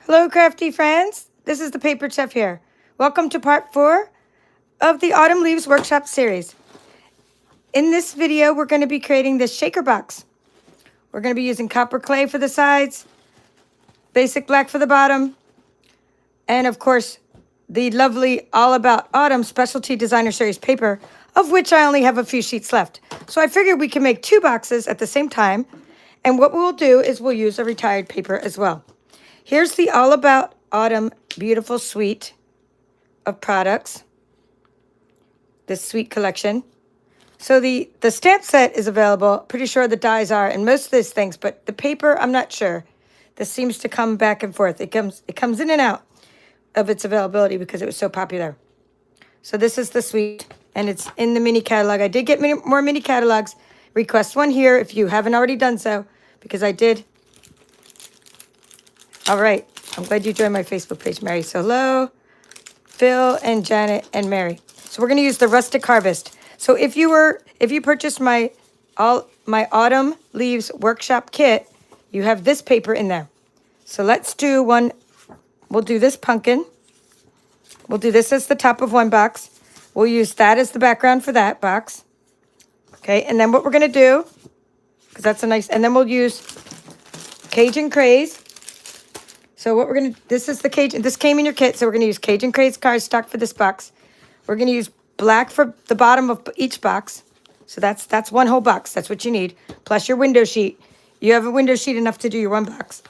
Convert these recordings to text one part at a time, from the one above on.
Hello, crafty friends. This is the Paper Chef here. Welcome to part 4 of the Autumn Leaves Workshop series. In this video, we're going to be creating this shaker box. We're going to be using copper clay for the sides, basic black for the bottom, and of course, the lovely All About Autumn Specialty Designer Series paper, of which I only have a few sheets left. So I figured we can make 2 boxes at the same time, and what we'll do is we'll use a retired paper as well. Here's the All About Autumn beautiful suite of products, this sweet collection. So the stamp set is available. Pretty sure the dies are, and most of these things, but the paper, I'm not sure. This seems to come back and forth. It comes in and out of its availability because it was so popular. So this is the suite, and it's in the mini catalog. I did get more mini catalogs. Request one here if you haven't already done so, because I did. All right. I'm glad you joined my Facebook page, Mary. So hello, Phil and Janet and Mary. So we're going to use the Rustic Harvest. So if you purchased my Autumn Leaves Workshop kit, you have this paper in there. So let's do one. We'll do this pumpkin. We'll do this as the top of one box. We'll use that as the background for that box. Okay, and then what we're going to do, because that's a nice, and then we'll use Cajun Craze. So what we're going to, this is the Cajun, this came in your kit, so we're going to use Cajun Craze cardstock for this box. We're going to use black for the bottom of each box. So that's one whole box. That's what you need. Plus your window sheet. You have a window sheet enough to do your one box.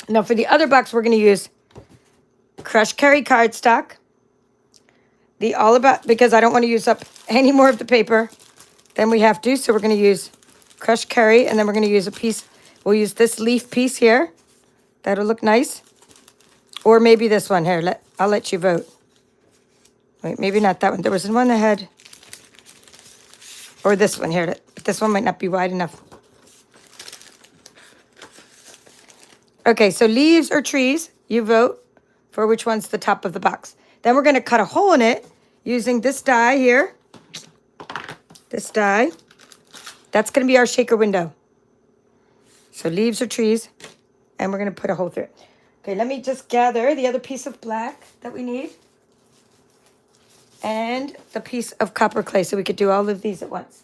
Now for the other box, we're going to use Crushed Kerry cardstock. The All About, because I don't want to use up any more of the paper than we have to. So we're going to use Crushed Kerry, and then we're going to use a piece. We'll use this leaf piece here. That'll look nice. Or maybe this one here. I'll let you vote. Wait, maybe not that one. There was one that had, or this one here. This one might not be wide enough. Okay, so leaves or trees, you vote for which one's the top of the box. Then we're going to cut a hole in it using this die here. This die. That's going to be our shaker window. So leaves or trees. And we're going to put a hole through it. Okay, let me just gather the other piece of black that we need. And the piece of copper clay so we could do all of these at once.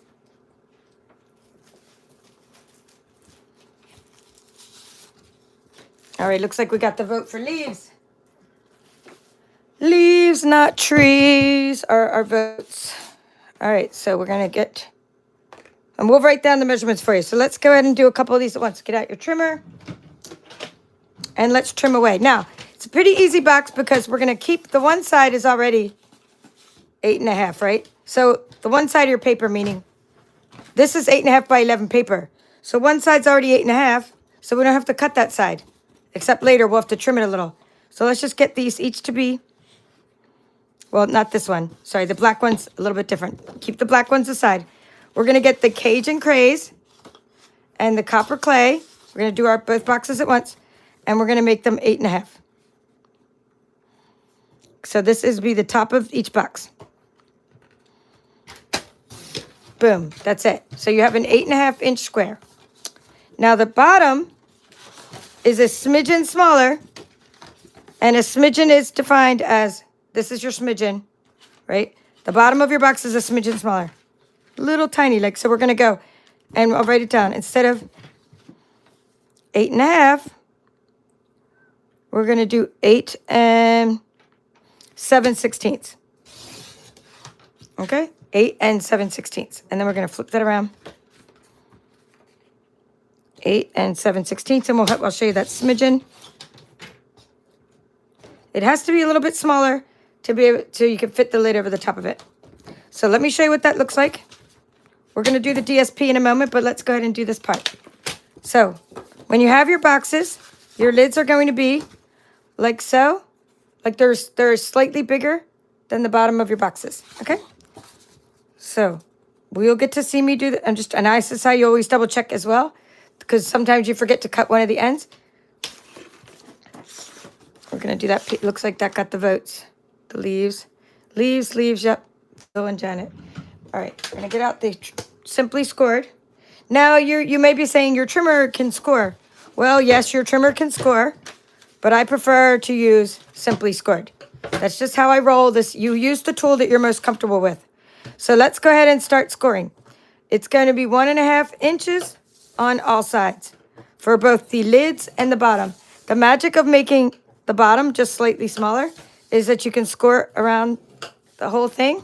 All right, looks like we got the vote for leaves. Leaves, not trees, are our votes. All right, so we're going to get, and we'll write down the measurements for you. So let's go ahead and do a couple of these at once. Get out your trimmer. And let's trim away. Now, it's a pretty easy box because we're going to keep, the one side is already 8.5, right? So the one side of your paper, meaning this is 8.5 by 11 paper. So one side's already 8.5, so we don't have to cut that side. Except later, we'll have to trim it a little. So let's just get these each to be, well, not this one. Sorry, the black one's a little bit different. Keep the black ones aside. We're going to get the Cajun Craze and the copper clay. We're going to do our both boxes at once. And we're going to make them 8.5. So this is be the top of each box. Boom. That's it. So you have an 8.5-inch square. Now the bottom is a smidgen smaller. And a smidgen is defined as, this is your smidgen, right? The bottom of your box is a smidgen smaller. Little tiny, like, so we're going to go, and I'll write it down. Instead of 8.5, we're going to do 8 and 7/16. Okay? 8 and 7/16. And then we're going to flip that around. 8 and 7/16. And I'll show you that smidgen. It has to be a little bit smaller to be able to, you can fit the lid over the top of it. So let me show you what that looks like. We're going to do the DSP in a moment, but let's go ahead and do this part. So when you have your boxes, your lids are going to be like so, like they're slightly bigger than the bottom of your boxes, okay? So we'll get to see me do that. And this is how you always double check as well, because sometimes you forget to cut one of the ends. We're gonna do that. Looks like that got the votes. The leaves, yep. Bill and Janet. All right, we're gonna get out the simply scored. Now you may be saying your trimmer can score. Well, yes, your trimmer can score. but I prefer to use simply scored. That's just how I roll this. You use the tool that you're most comfortable with. So let's go ahead and start scoring. It's going to be 1.5 inches on all sides for both the lids and the bottom. The magic of making the bottom just slightly smaller is that you can score around the whole thing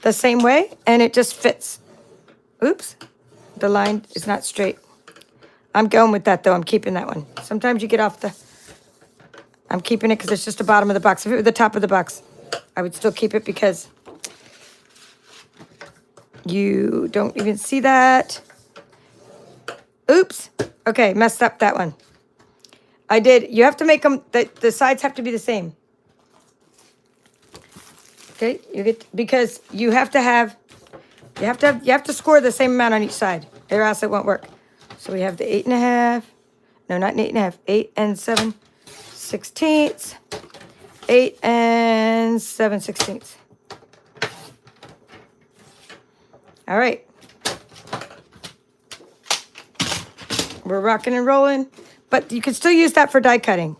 the same way, and it just fits. Oops, the line is not straight. I'm going with that, though. I'm keeping that one. Sometimes you get off the... I'm keeping it because it's just the bottom of the box. If it were the top of the box, I would still keep it because you don't even see that. Oops. Okay, messed up that one. I did. You have to make them... The sides have to be the same. Okay, because you have to score the same amount on each side, or else it won't work. So we have the 8.5. No, not an 8.5. 8 and 7/16. 8 and 7/16. All right. We're rocking and rolling, but you can still use that for die cutting.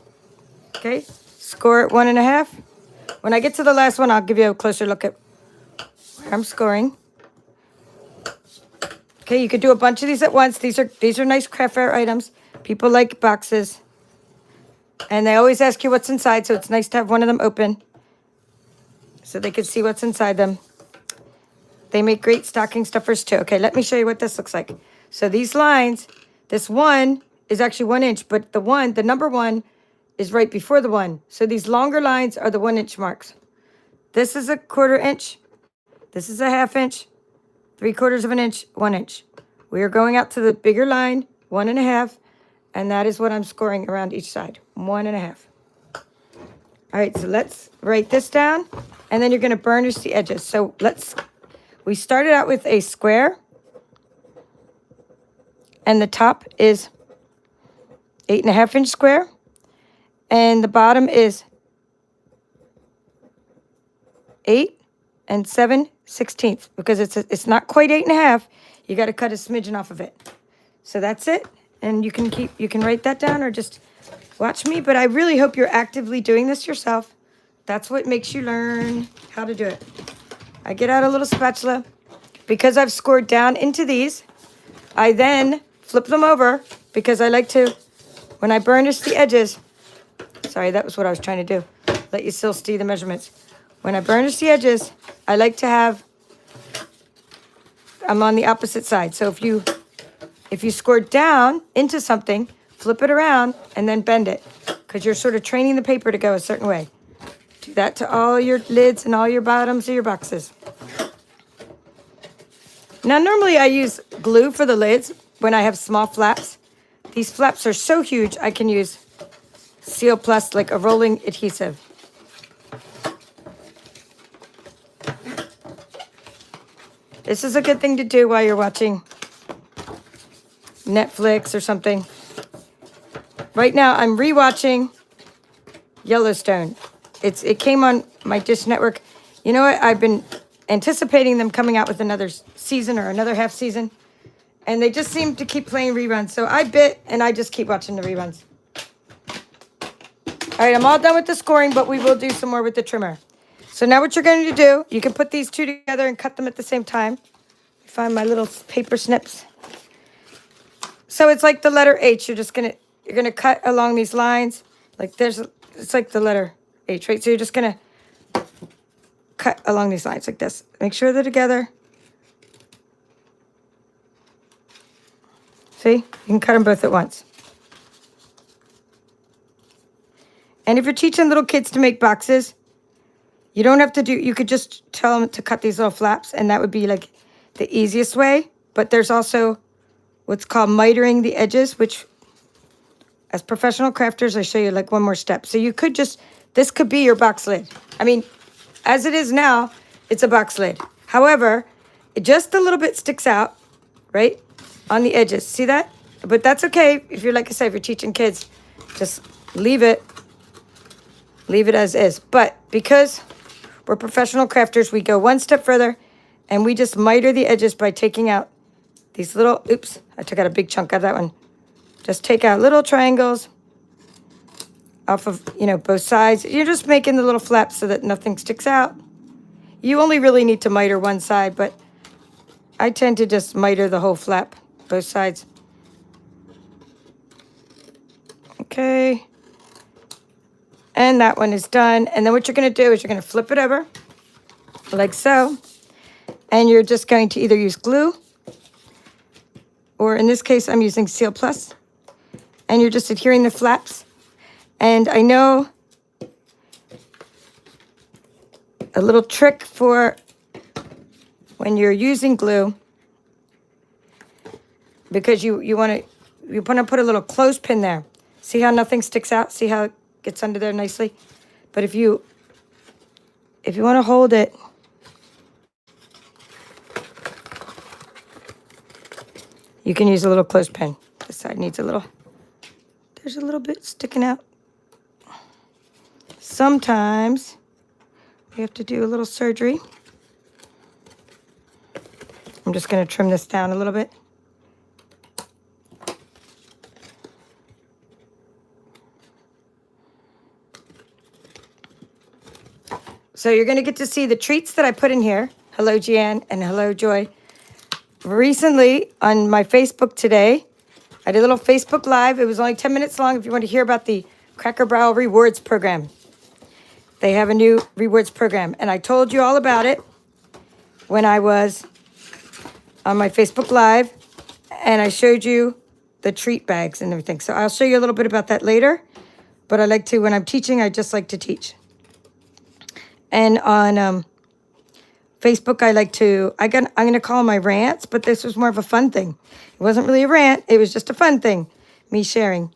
Okay, score at 1.5. When I get to the last one, I'll give you a closer look at where I'm scoring. Okay, you could do a bunch of these at once. These are nice craft fair items. People like boxes. And they always ask you what's inside, so it's nice to have one of them open so they can see what's inside them. They make great stocking stuffers too. Okay, let me show you what this looks like. So these lines, this one is actually 1 inch, but the number 1 is right before the 1. So these longer lines are the 1 inch marks. This is a 1/4 inch. This is a 1/2 inch. 3/4 of an inch, 1 inch. We are going out to the bigger line, 1.5, and that is what I'm scoring around each side, 1.5. All right, so let's write this down, and then you're going to burnish the edges. So we started out with a square, and the top is 8.5 inch square, and the bottom is 8 and 7/16, because it's not quite 8.5. You got to cut a smidgen off of it. So that's it. And you can write that down or just watch me. But I really hope you're actively doing this yourself. That's what makes you learn how to do it. I get out a little spatula. Because I've scored down into these, I then flip them over because I like to, when I burnish the edges, sorry, that was what I was trying to do. Let you still see the measurements. When I burnish the edges, I like to have, I'm on the opposite side. So if you score down into something, flip it around and then bend it because you're sort of training the paper to go a certain way. Do that to all your lids and all your bottoms of your boxes. Now, normally I use glue for the lids when I have small flaps. These flaps are so huge, I can use Seal Plus, like a rolling adhesive. This is a good thing to do while you're watching Netflix or something. Right now, I'm rewatching Yellowstone. It came on my Dish Network. You know what? I've been anticipating them coming out with another season or another half season, and they just seem to keep playing reruns. So I bit, and I just keep watching the reruns. All right, I'm all done with the scoring, but we will do some more with the trimmer. So now what you're going to do, you can put these two together and cut them at the same time. Find my little paper snips. So it's like the letter H. You're gonna cut along these lines. Like it's like the letter H, right? So you're just gonna cut along these lines like this. Make sure they're together. See? You can cut them both at once. And if you're teaching little kids to make boxes, you don't have to you could just tell them to cut these little flaps, and that would be like the easiest way. But there's also what's called mitering the edges, which as professional crafters, I show you like one more step. So you could this could be your box lid. I mean, as it is now, it's a box lid. However, it just a little bit sticks out, right, on the edges. See that? But that's okay. If you're, like I said, if you're teaching kids, just leave it as is. But because we're professional crafters, we go one step further, and we just miter the edges by taking out these little, oops, I took out a big chunk of that one. Just take out little triangles off of, both sides. You're just making the little flaps so that nothing sticks out. You only really need to miter one side, but I tend to just miter the whole flap, both sides. Okay. And that one is done. And then what you're going to do is you're going to flip it over like so. And you're just going to either use glue, or in this case, I'm using Seal Plus. And you're just adhering the flaps. And I know a little trick for when you're using glue, because you want to put a little clothespin there. See how nothing sticks out? See how it gets under there nicely? But if you want to hold it, you can use a little clothespin. This side needs a little, there's a little bit sticking out. Sometimes we have to do a little surgery. I'm just going to trim this down a little bit. So you're going to get to see the treats that I put in here. Hello, Jeanne, and hello, Joy. Recently, on my Facebook today, I did a little Facebook Live. It was only 10 minutes long if you want to hear about the Cracker Barrel Rewards Program. They have a new rewards program, and I told you all about it when I was on my Facebook Live, and I showed you the treat bags and everything. So I'll show you a little bit about that later, but I like to, when I'm teaching, I just like to teach. And on Facebook, I like to, I'm going to call them my rants, but this was more of a fun thing. It wasn't really a rant. It was just a fun thing, me sharing.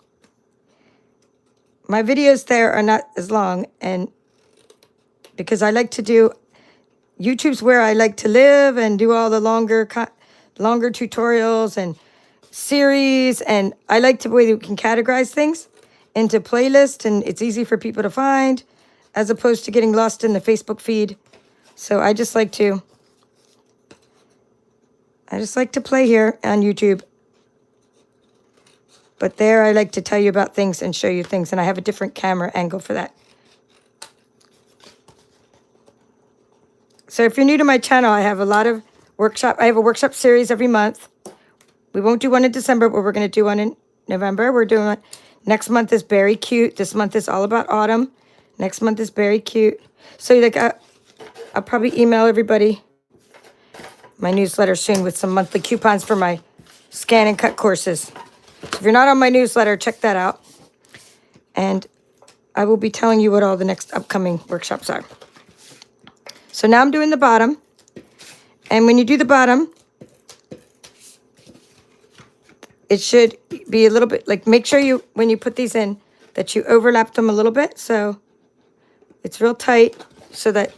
My videos there are not as long, and because I like to do, YouTube's where I like to live and do all the longer tutorials and series, and I like the way you can categorize things into playlists, and it's easy for people to find, as opposed to getting lost in the Facebook feed. So I just like to play here on YouTube. But there I like to tell you about things and show you things, and I have a different camera angle for that. So if you're new to my channel, I have a lot of I have a workshop series every month. We won't do one in December, but we're going to do one in November. We're doing one. Next month is Berry Cute. This month is all about autumn. Next month is Berry Cute. So like, I'll probably email everybody my newsletter soon with some monthly coupons for my ScanNCut courses. So if you're not on my newsletter, check that out. And I will be telling you what all the next upcoming workshops are. So now I'm doing the bottom. And when you do the bottom, it should be a little bit, like, make sure you, when you put these in, that you overlap them a little bit. So it's real tight, so that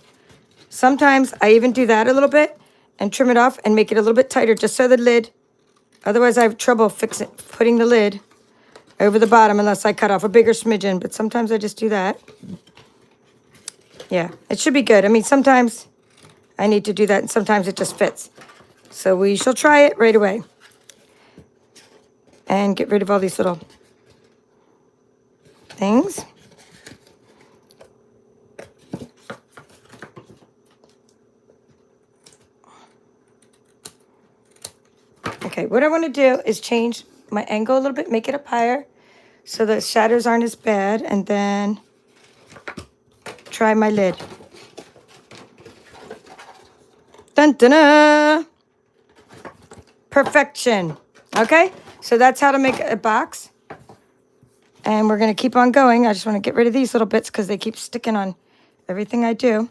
sometimes I even do that a little bit and trim it off and make it a little bit tighter, just so the lid, otherwise I have trouble putting the lid over the bottom unless I cut off a bigger smidgen, but sometimes I just do that. Yeah, it should be good. I mean, sometimes I need to do that, and sometimes it just fits. So we shall try it right away. And get rid of all these little things. Okay, what I want to do is change my angle a little bit, make it up higher, so the shadows aren't as bad, and then try my lid. Dun dun dun! Perfection. Okay, so that's how to make a box. And we're going to keep on going. I just want to get rid of these little bits because they keep sticking on everything I do.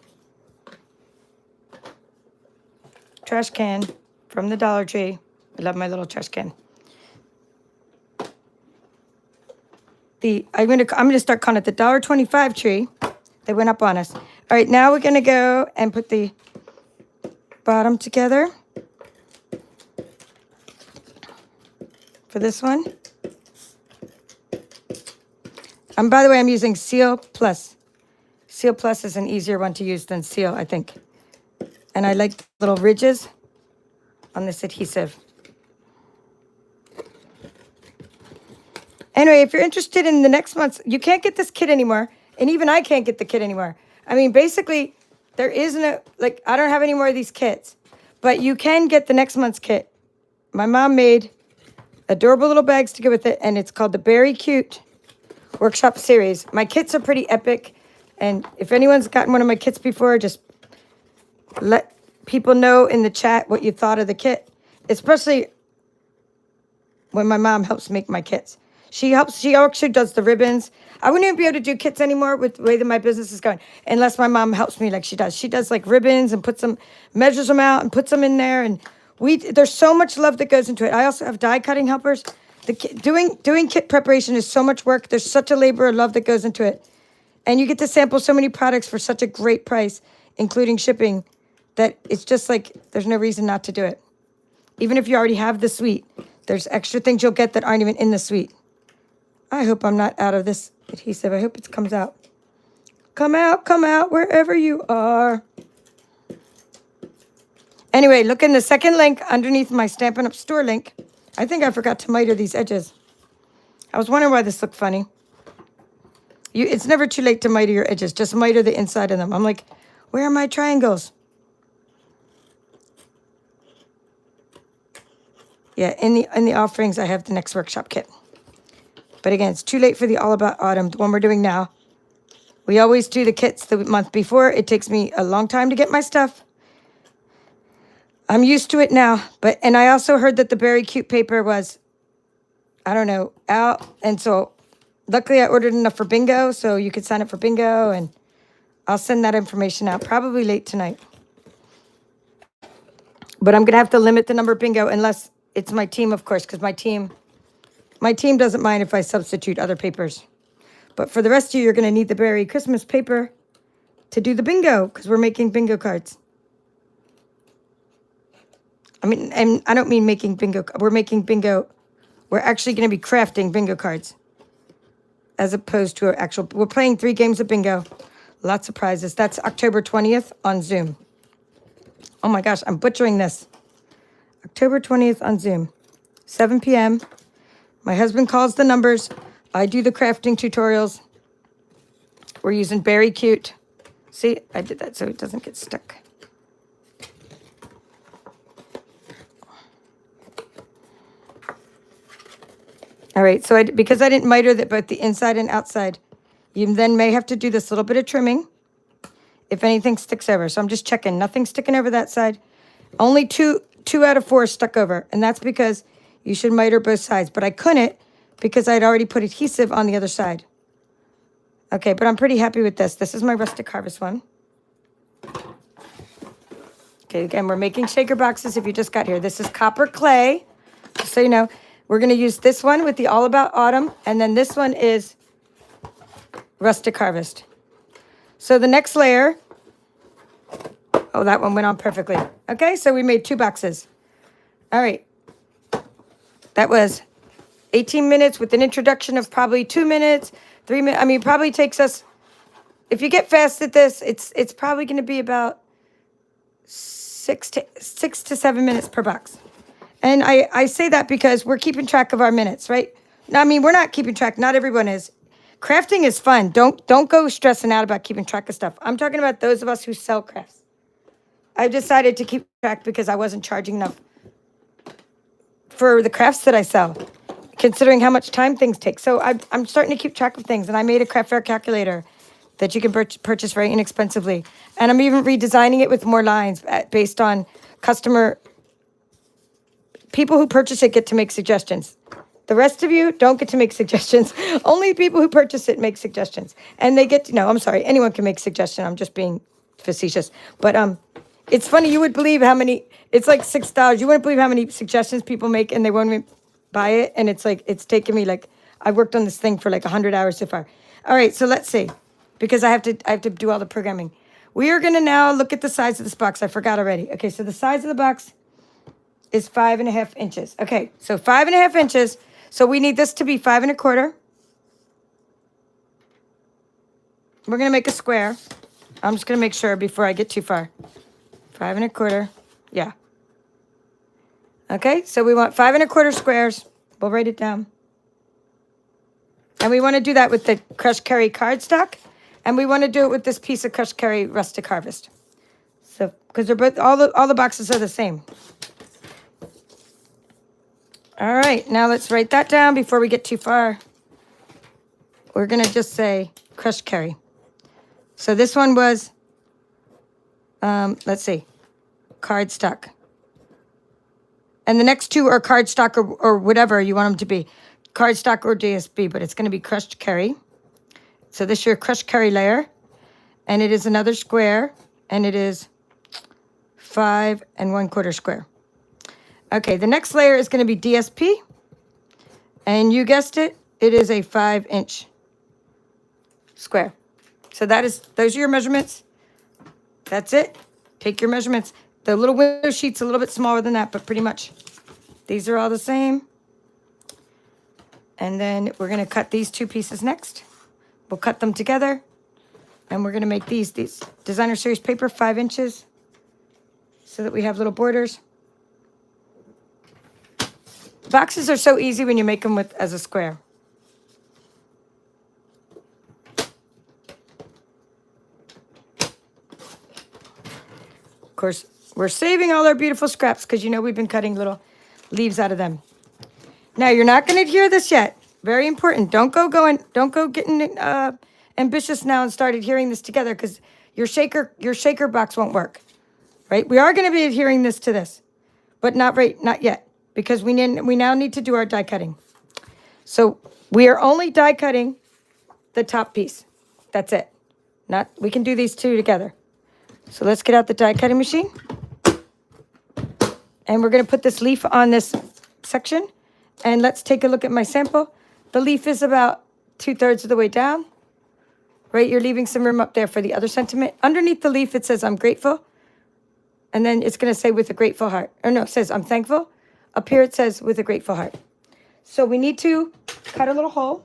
Trash can from the Dollar Tree. I love my little trash can. I'm gonna start calling it the $1.25 tree. They went up on us. All right, now we're gonna go and put the bottom together for this one. By the way, I'm using Seal Plus. Seal Plus is an easier one to use than Seal, I think. And I like the little ridges on this adhesive. Anyway, if you're interested in the next month's, you can't get this kit anymore. And even I can't get the kit anymore. I mean, basically, there isn't a, like, I don't have any more of these kits. But you can get the next month's kit. My mom made adorable little bags to go with it. And it's called the Berry Cute Workshop Series. My kits are pretty epic. And if anyone's gotten one of my kits before, just let people know in the chat what you thought of the kit. Especially when my mom helps make my kits. She actually does the ribbons. I wouldn't even be able to do kits anymore with the way that my business is going, unless my mom helps me like she does. She does like ribbons and measures them out and puts them in there. And there's so much love that goes into it. I also have die cutting helpers. Doing kit preparation is so much work. There's such a labor of love that goes into it. And you get to sample so many products for such a great price, including shipping, that it's just like there's no reason not to do it. Even if you already have the suite, there's extra things you'll get that aren't even in the suite. I hope I'm not out of this adhesive. I hope it comes out. Come out, wherever you are. Anyway, look in the second link underneath my Stampin' Up! Store link. I think I forgot to miter these edges. I was wondering why this looked funny. It's never too late to miter your edges. Just miter the inside of them. I'm like, where are my triangles? Yeah, in the offerings, I have the next workshop kit. But again, it's too late for the All About Autumn, the one we're doing now. We always do the kits the month before. It takes me a long time to get my stuff. I'm used to it now. And I also heard that the Berry Cute paper was, I don't know, out. And so luckily I ordered enough for bingo, so you could sign up for bingo. And I'll send that information out probably late tonight. But I'm going to have to limit the number of bingo unless it's my team, of course, because my team doesn't mind if I substitute other papers. But for the rest of you, you're going to need the Berry Christmas paper to do the bingo, because we're making bingo cards. I mean, and I don't mean making bingo. We're making bingo. We're actually going to be crafting bingo cards as opposed to we're playing 3 games of bingo. Lots of prizes. That's October 20th on Zoom. Oh my gosh, I'm butchering this. October 20th on Zoom, 7 p.m. My husband calls the numbers. I do the crafting tutorials. We're using Berry Cute. See, I did that so it doesn't get stuck. All right, so because I didn't miter both the inside and outside, you then may have to do this little bit of trimming if anything sticks over. So I'm just checking. Nothing's sticking over that side. Only two out of 4 stuck over, and that's because you should miter both sides. But I couldn't because I'd already put adhesive on the other side. Okay, but I'm pretty happy with this. This is my Rustic Harvest one. Okay, again, we're making shaker boxes if you just got here. This is copper clay, just so you know. We're going to use this one with the All About Autumn, and then this one is Rustic Harvest. So the next layer, oh, that one went on perfectly. Okay, so we made 2 boxes. All right. That was 18 minutes with an introduction of probably 2 minutes, 3 minutes. I mean, it probably takes us, if you get fast at this, it's probably going to be about 6 to 7 minutes per box. And I say that because we're keeping track of our minutes, right? I mean, we're not keeping track. Not everyone is. Crafting is fun. Don't go stressing out about keeping track of stuff. I'm talking about those of us who sell crafts. I've decided to keep track because I wasn't charging enough for the crafts that I sell, considering how much time things take. So I'm starting to keep track of things, and I made a craft fair calculator that you can purchase very inexpensively. And I'm even redesigning it with more lines based on people who purchase it get to make suggestions. The rest of you don't get to make suggestions. Only people who purchase it make suggestions. And they get to, no, I'm sorry, anyone can make suggestions. I'm just being facetious. But it's funny, you would believe how many, it's like $6. You wouldn't believe how many suggestions people make and they won't even buy it. And it's like, it's taken me like, I worked on this thing for like 100 hours so far. All right, so let's see, because I have to do all the programming. We are gonna now look at the size of this box. I forgot already. Okay, so the size of the box is 5.5 inches. Okay, so 5.5 inches. So we need this to be 5 1/4. We're gonna make a square. I'm just gonna make sure before I get too far. 5 1/4, yeah. Okay, so we want 5 1/4 squares. We'll write it down. And we want to do that with the crushed Kerry cardstock. And we want to do it with this piece of crushed Kerry rustic harvest. So, because they're both, all the boxes are the same. All right, now let's write that down before we get too far. We're going to just say crushed Kerry. So this one was, let's see, cardstock. And the next two are cardstock or whatever you want them to be. Cardstock or DSB, but it's going to be crushed Kerry. So this is your crushed Kerry layer. And it is another square. And it is 5 1/4 square. Okay, the next layer is going to be DSP. And you guessed it, it is a 5-inch square. So those are your measurements. That's it. Take your measurements. The little window sheet's a little bit smaller than that, but pretty much these are all the same. And then we're going to cut these two pieces next. We'll cut them together. And we're going to make these designer series paper, 5 inches, so that we have little borders. Boxes are so easy when you make them as a square. Of course, we're saving all our beautiful scraps because you know we've been cutting little leaves out of them. Now, you're not going to adhere this yet. Very important. Don't go getting ambitious now and start adhering this together because your shaker box won't work. Right? We are going to be adhering this to this, but not yet, because we now need to do our die cutting. So we are only die cutting the top piece. That's it. We can do these two together. So let's get out the die cutting machine. And we're going to put this leaf on this section. And let's take a look at my sample. The leaf is about 2/3 of the way down. Right? You're leaving some room up there for the other sentiment. Underneath the leaf, it says, I'm grateful. And then it's going to say, with a grateful heart. Or no, it says, I'm thankful. Up here, it says, with a grateful heart. So we need to cut a little hole.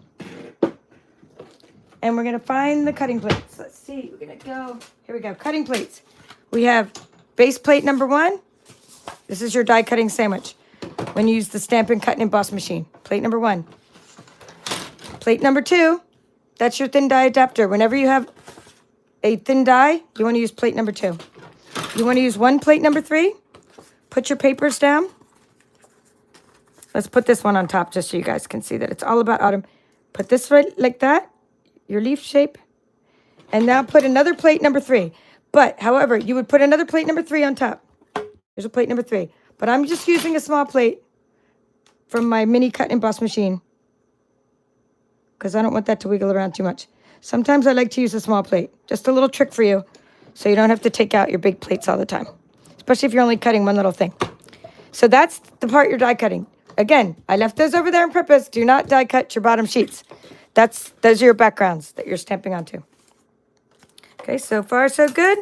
And we're going to find the cutting plates. Let's see. We're going to go. Here we go. Cutting plates. We have base plate number 1. This is your die cutting sandwich when you use the Stampin' Cut and Emboss machine. Plate number 1. Plate number 2. That's your thin die adapter. Whenever you have a thin die, you want to use plate number 2. You want to use plate number 3. Put your papers down. Let's put this one on top just so you guys can see that it's all about autumn. Put this right like that, your leaf shape. And now put another plate number 3. But, however, you would put another plate number 3 on top. There's a plate number 3. But I'm just using a small plate from my mini cut and emboss machine because I don't want that to wiggle around too much. Sometimes I like to use a small plate. Just a little trick for you so you don't have to take out your big plates all the time, especially if you're only cutting one little thing. So that's the part you're die cutting. Again, I left those over there on purpose. Do not die cut your bottom sheets. Those are your backgrounds that you're stamping onto. Okay, so far so good.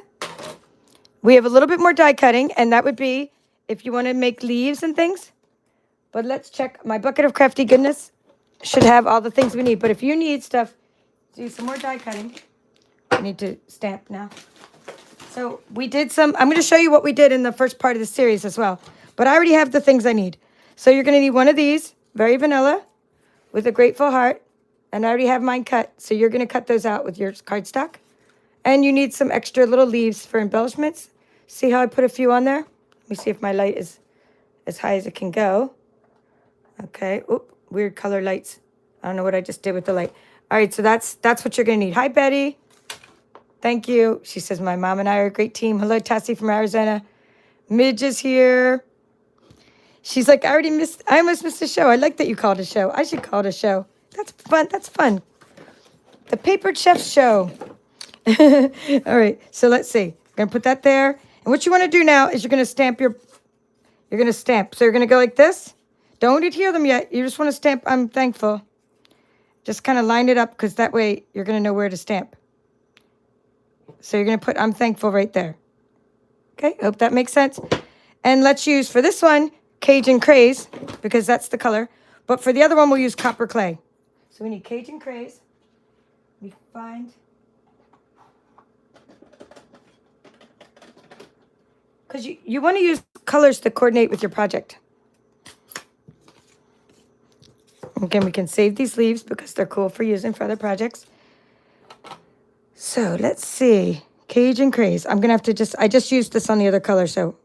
We have a little bit more die cutting, and that would be if you want to make leaves and things. But let's check. My bucket of crafty goodness should have all the things we need. But if you need stuff, do some more die cutting. I need to stamp now. So we did some. I'm going to show you what we did in the first part of the series as well. But I already have the things I need. So you're going to need one of these, very vanilla, with a grateful heart. And I already have mine cut. So you're going to cut those out with your cardstock. And you need some extra little leaves for embellishments. See how I put a few on there? Let me see if my light is as high as it can go. Okay. Oop, weird color lights. I don't know what I just did with the light. All right, so that's what you're going to need. Hi, Betty. Thank you. She says, my mom and I are a great team. Hello, Tassie from Arizona. Midge is here. She's like, I almost missed the show. I like that you called a show. I should call it a show. That's fun. That's fun. The Papered Chef Show. All right, so let's see. I'm going to put that there. And what you want to do now is you're going to stamp you're going to stamp. So you're going to go like this. Don't adhere them yet. You just want to stamp, I'm thankful. Just kind of line it up because that way you're going to know where to stamp. So you're going to put I'm thankful right there. Okay, hope that makes sense. And let's use, for this one, Cajun Craze, because that's the color. But for the other one, we'll use Copper Clay. So we need Cajun Craze. We find... Because you want to use colors to coordinate with your project. Again, we can save these leaves because they're cool for using for other projects. So let's see. Cage and Craze. I'm going to have to I just used this on the other color, so.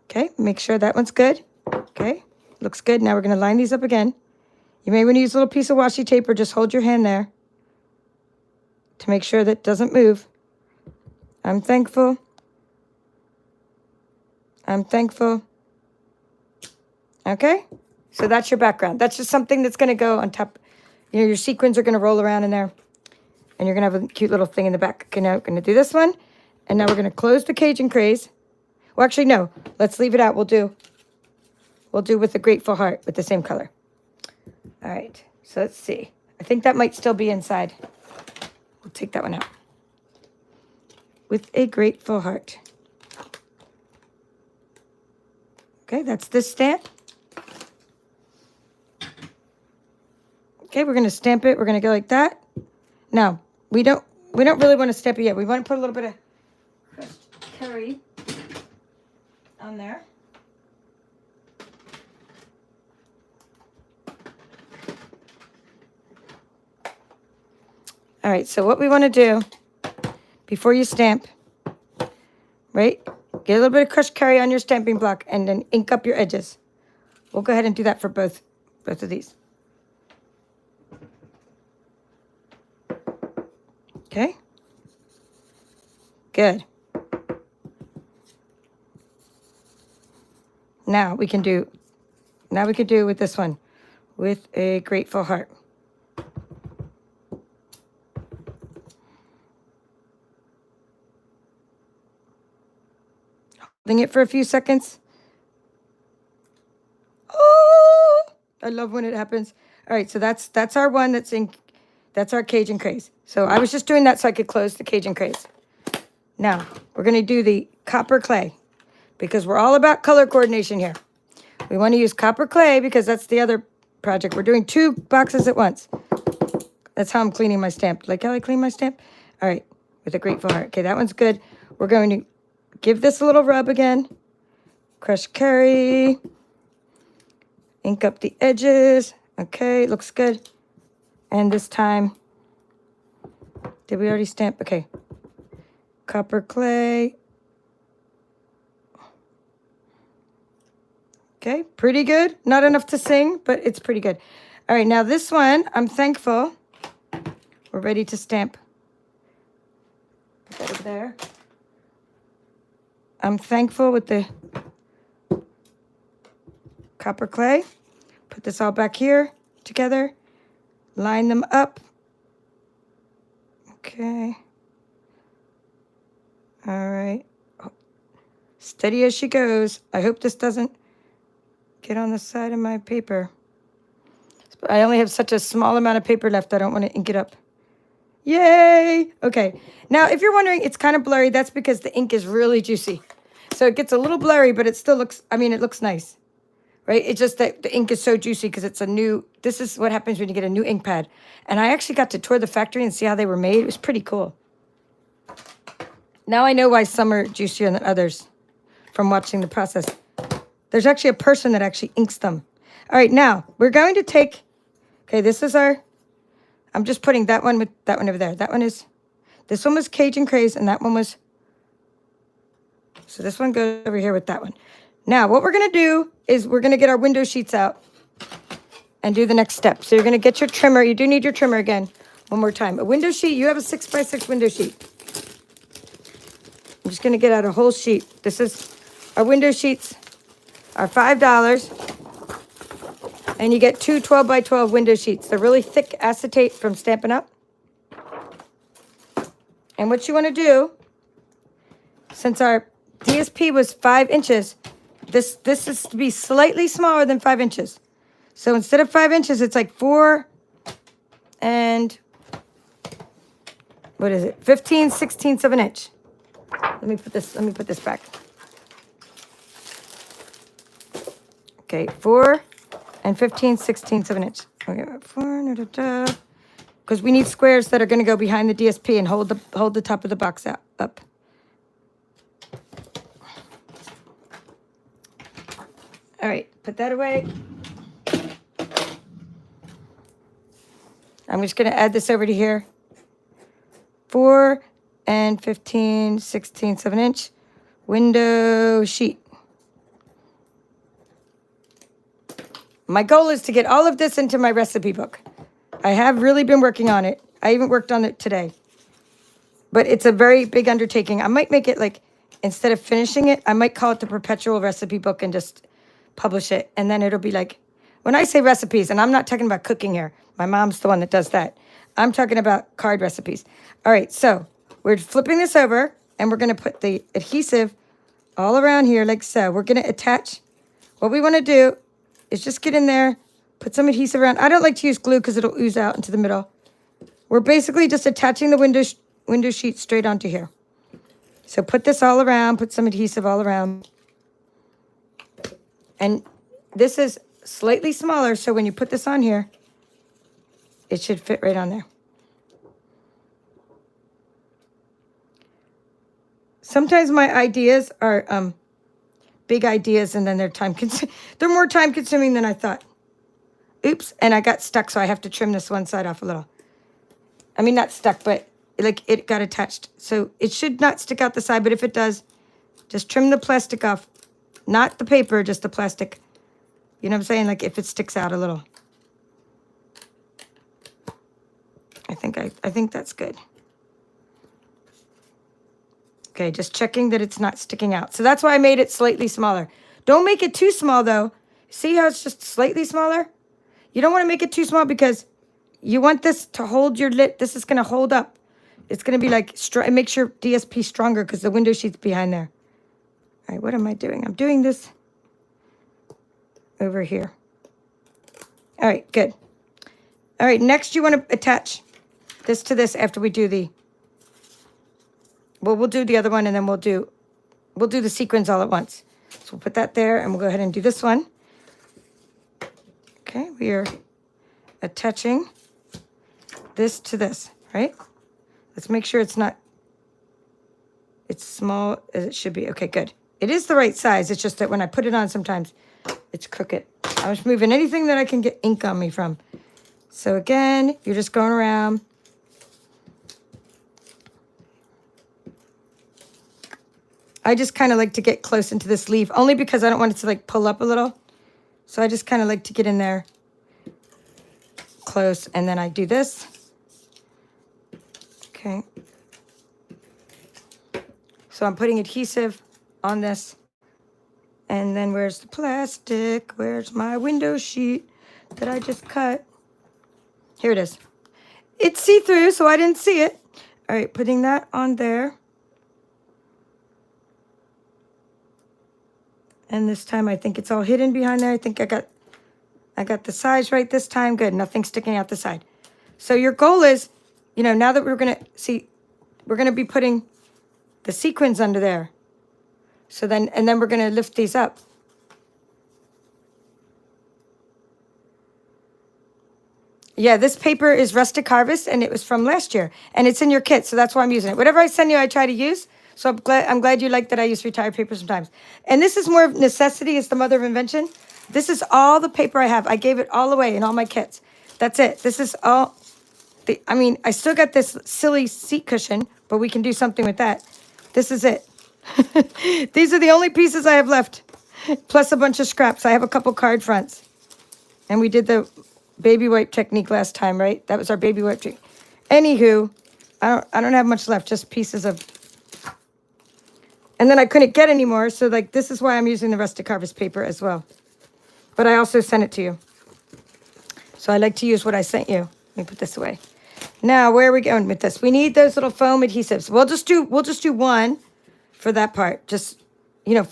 Okay, make sure that one's good. Okay, looks good. Now we're going to line these up again. You may want to use a little piece of washi tape or just hold your hand there to make sure that it doesn't move. I'm thankful. I'm thankful. Okay, so that's your background. That's just something that's going to go on top. You know, your sequins are going to roll around in there. And you're going to have a cute little thing in the back. Okay, now we're going to do this one. And now we're going to close the Cage and Craze. Well, actually, no. Let's leave it out. We'll do with the Grateful Heart with the same color. All right, so let's see. I think that might still be inside. We'll take that one out. With a Grateful Heart. Okay, that's this stamp. Okay, we're going to stamp it. We're going to go like that. Now, we don't really want to stamp it yet. We want to put a little bit of crushed curry on there. All right, so what we want to do before you stamp, right? Get a little bit of crushed curry on your stamping block and then ink up your edges. We'll go ahead and do that for both of these. Okay? Good. Now we can do with this one, with a Grateful Heart. Holding it for a few seconds. Oh, I love when it happens. All right, so that's our one that's our Cage and Craze. So I was just doing that so I could close the Cage and Craze. Now, we're going to do the copper clay because we're all about color coordination here. We want to use copper clay because that's the other project. We're doing 2 boxes at once. That's how I'm cleaning my stamp. Like how I clean my stamp? All right, with a Grateful Heart. Okay, that one's good. We're going to give this a little rub again. Crushed curry. Ink up the edges. Okay, looks good. And this time, did we already stamp? Okay. Copper clay. Okay, pretty good. Not enough to sing, but it's pretty good. All right, now this one, I'm thankful. We're ready to stamp. Put that over there. I'm thankful with the copper clay. Put this all back here together. Line them up. Okay. All right. Steady as she goes. I hope this doesn't get on the side of my paper. I only have such a small amount of paper left. I don't want to ink it up. Yay! Okay. Now, if you're wondering, it's kind of blurry. That's because the ink is really juicy. So it gets a little blurry, but it still looks, I mean, it looks nice. Right? It's just that the ink is so juicy because it's a new, this is what happens when you get a new ink pad. And I actually got to tour the factory and see how they were made. It was pretty cool. Now I know why some are juicier than others from watching the process. There's actually a person that actually inks them. All right, now we're going to take, okay, this is our, I'm just putting that one with that one over there. That one is, this one was Cage and Craze and that one was, so this one goes over here with that one. Now, what we're going to do is we're going to get our window sheets out and do the next step. So you're going to get your trimmer. You do need your trimmer again. One more time. A window sheet. You have a 6x6 window sheet. I'm just going to get out a whole sheet. This is our window sheets are $5. And you get 2 12x12 window sheets. They're really thick acetate from Stampin' Up. And what you want to do, since our DSP was 5 inches, this is to be slightly smaller than 5 inches. So instead of 5 inches, it's like 4 and, what is it? 15/16 of an inch. Let me put this back. Okay, 4 and 15/16 of an inch. Okay, 4, because we need squares that are going to go behind the DSP and hold the top of the box up. All right, put that away. I'm just going to add this over to here. 4 and 15, 16, 7-inch window sheet. My goal is to get all of this into my recipe book. I have really been working on it. I even worked on it today. But it's a very big undertaking. I might make it like, instead of finishing it, I might call it the perpetual recipe book and just publish it. And then it'll be like, when I say recipes, and I'm not talking about cooking here. My mom's the one that does that. I'm talking about card recipes. All right, so we're flipping this over, and we're going to put the adhesive all around here like so. We're going to attach. What we want to do is just get in there, put some adhesive around. I don't like to use glue because it'll ooze out into the middle. We're basically just attaching the window sheet straight onto here. So put this all around, put some adhesive all around. And this is slightly smaller, so when you put this on here, it should fit right on there. Sometimes my ideas are big ideas, and then they're more time consuming than I thought. Oops, and I got stuck, so I have to trim this one side off a little. I mean, not stuck, but like it got attached. So it should not stick out the side, but if it does, just trim the plastic off. Not the paper, just the plastic. You know what I'm saying? Like if it sticks out a little. I think that's good. Okay, just checking that it's not sticking out. So that's why I made it slightly smaller. Don't make it too small though. See how it's just slightly smaller? You don't want to make it too small because you want this to hold your lid. This is going to hold up. It's going to be like, it makes your DSP stronger because the window sheet's behind there. All right, what am I doing? I'm doing this over here. All right, good. All right, next you want to attach this to this after we do the, well, we'll do the other one and then we'll do the sequins all at once. So we'll put that there and we'll go ahead and do this one. Okay, we are attaching this to this, right? Let's make sure it's small as it should be. Okay, good. It is the right size. It's just that when I put it on, sometimes it's crooked. I was moving anything that I can get ink on me from. So again, you're just going around. I just kind of like to get close into this leaf, only because I don't want it to like pull up a little. So I just kind of like to get in there close, and then I do this. Okay. So I'm putting adhesive on this. And then where's the plastic? Where's my window sheet that I just cut? Here it is. It's see-through, so I didn't see it. All right, putting that on there. And this time I think it's all hidden behind there. I think I got the size right this time. Good, nothing sticking out the side. So your goal is, you know, now that we're going to see, we're going to be putting the sequins under there. So then, and then we're going to lift these up. Yeah, this paper is Rustic Harvest, and it was from last year. And it's in your kit, so that's why I'm using it. Whatever I send you, I try to use. So I'm glad you like that I use retired paper sometimes. And this is more of necessity. It's the mother of invention. This is all the paper I have. I gave it all away in all my kits. That's it. This is all. I mean, I still got this silly seat cushion, but we can do something with that. This is it. These are the only pieces I have left, plus a bunch of scraps. I have a couple card fronts. And we did the baby wipe technique last time, right? That was our baby wipe technique. Anywho, I don't have much left, just pieces of. And then I couldn't get any more, so like this is why I'm using the Rustic Harvest paper as well. But I also sent it to you. So I like to use what I sent you. Let me put this away. Now, where are we going with this? We need those little foam adhesives. We'll just do one for that part. Just, you know,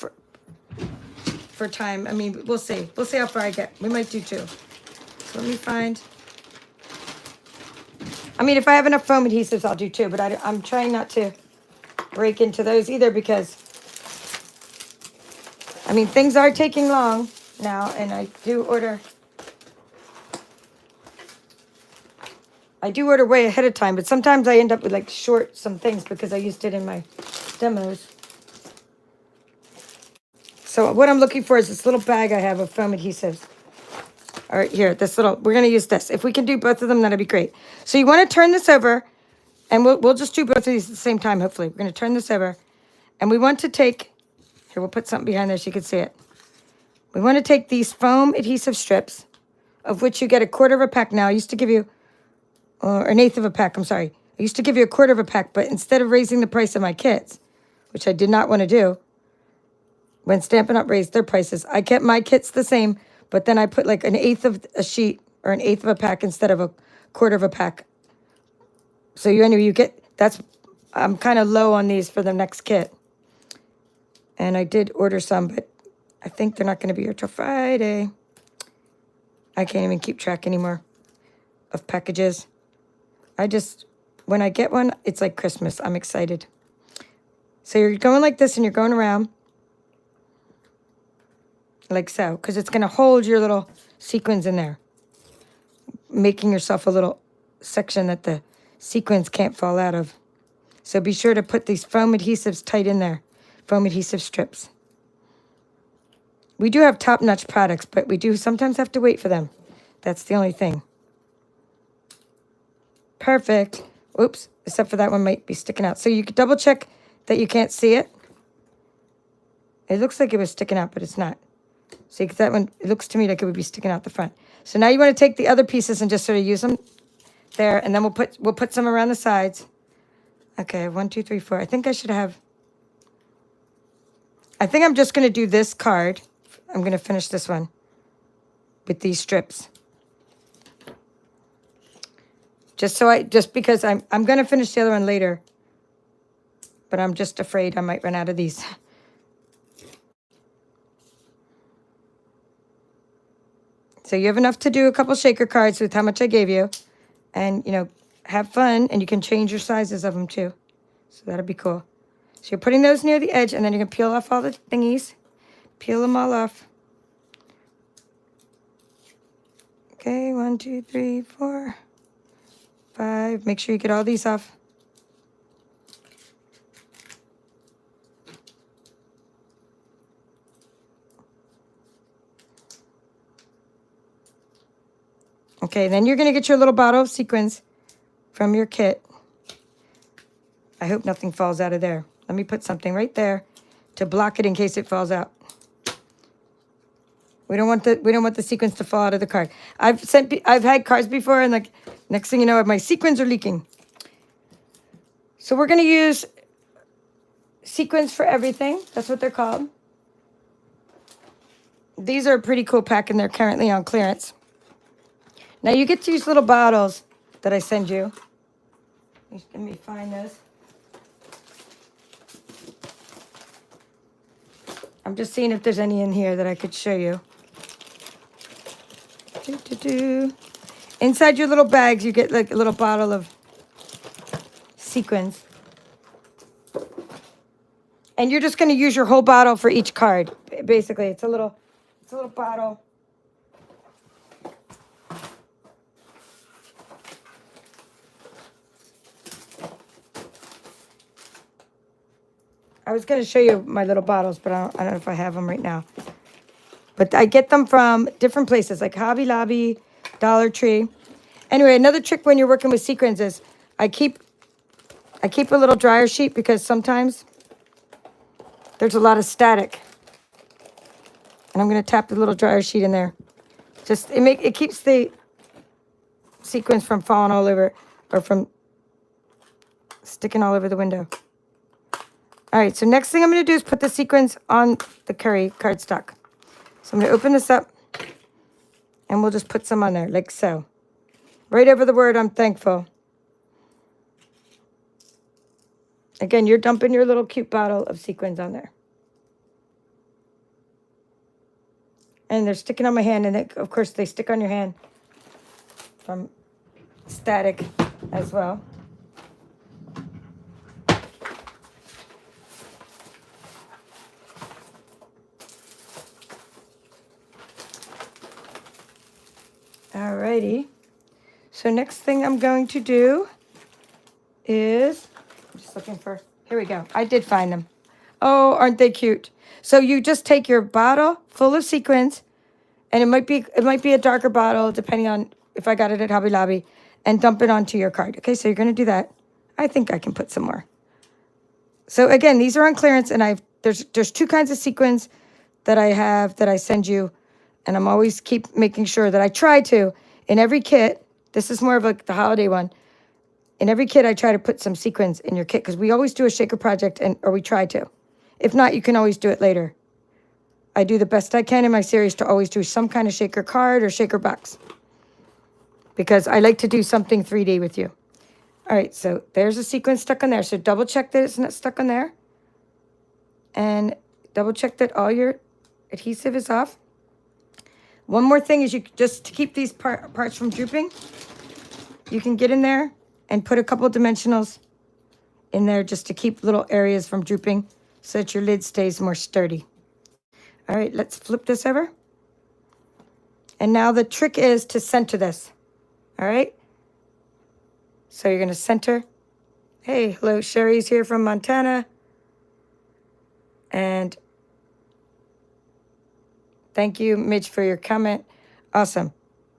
for time. I mean, we'll see. We'll see how far I get. We might do two. So let me find. I mean, if I have enough foam adhesives, I'll do two. But I'm trying not to break into those either because, I mean, things are taking long now. And I do order way ahead of time, but sometimes I end up with like short some things because I used it in my demos. So what I'm looking for is this little bag I have of foam adhesives. All right, here, this little, we're going to use this. If we can do both of them, that'd be great. So you want to turn this over, and we'll just do both of these at the same time, hopefully. We're going to turn this over, and we want to take, here, we'll put something behind there so you can see it. We want to take these foam adhesive strips, of which you get a quarter of a pack now. I used to give you, or an eighth of a pack, I'm sorry. I used to give you a quarter of a pack, but instead of raising the price of my kits, which I did not want to do, when Stampin' Up! Raised their prices, I kept my kits the same, but then I put like an eighth of a sheet or an eighth of a pack instead of a quarter of a pack. So you get, I'm kind of low on these for the next kit. And I did order some, but I think they're not going to be here till Friday. I can't even keep track anymore of packages. When I get one, it's like Christmas. I'm excited. So you're going like this and you're going around like so, because it's going to hold your little sequins in there, making yourself a little section that the sequins can't fall out of. So be sure to put these foam adhesives tight in there, foam adhesive strips. We do have top-notch products, but we do sometimes have to wait for them. That's the only thing. Perfect. Oops, except for that one might be sticking out. So you can double check that you can't see it. It looks like it was sticking out, but it's not. See, because that one, it looks to me like it would be sticking out the front. So now you want to take the other pieces and just sort of use them there, and then we'll put some around the sides. Okay, 1, 2, 3, 4. I think I'm just going to do this card. I'm going to finish this one with these strips. Just because I'm going to finish the other one later, but I'm just afraid I might run out of these. So you have enough to do a couple shaker cards with how much I gave you, and have fun, and you can change your sizes of them too. So that'll be cool. So you're putting those near the edge, and then you're going to peel off all the thingies. Peel them all off. Okay, 1, 2, 3, 4, 5. Make sure you get all these off. Okay, then you're going to get your little bottle of sequins from your kit. I hope nothing falls out of there. Let me put something right there to block it in case it falls out. We don't want the sequins to fall out of the card. I've had cards before, and like next thing you know, my sequins are leaking. So we're going to use sequins for everything. That's what they're called. These are a pretty cool pack, and they're currently on clearance. Now you get these little bottles that I send you. Let me find this. I'm just seeing if there's any in here that I could show you. Inside your little bags, you get like a little bottle of sequins. And you're just going to use your whole bottle for each card. Basically, it's a little bottle. I was going to show you my little bottles, but I don't know if I have them right now. But I get them from different places, like Hobby Lobby, Dollar Tree. Anyway, another trick when you're working with sequins is I keep a little dryer sheet, because sometimes there's a lot of static. And I'm going to tap the little dryer sheet in there. It keeps the sequins from falling all over, or from sticking all over the window. All right, so next thing I'm going to do is put the sequins on the cardstock. So I'm going to open this up, and we'll just put some on there, like so. Right over the word, I'm thankful. Again, you're dumping your little cute bottle of sequins on there. And they're sticking on my hand, and of course they stick on your hand from static as well. Alrighty. So next thing I'm going to do is, I'm just looking for, here we go. I did find them. Oh, aren't they cute? So you just take your bottle full of sequins, and it might be a darker bottle depending on if I got it at Hobby Lobby, and dump it onto your card. Okay, so you're going to do that. I think I can put some more. So again, these are on clearance, and there's two kinds of sequins that I have that I send you, and I'm always keep making sure that I try to in every kit. This is more of like the holiday one. In every kit, I try to put some sequins in your kit because we always do a shaker project, or we try to. If not, you can always do it later. I do the best I can in my series to always do some kind of shaker card or shaker box because I like to do something 3D with you. All right, so there's a sequin stuck on there. So double check that it's not stuck on there. And double check that all your adhesive is off. One more thing is just to keep these parts from drooping, you can get in there and put a couple dimensionals in there just to keep little areas from drooping so that your lid stays more sturdy. All right, let's flip this over. And now the trick is to center this. All right. So you're going to center. Hey, hello, Sherry's here from Montana. And thank you, Mitch, for your comment. Awesome.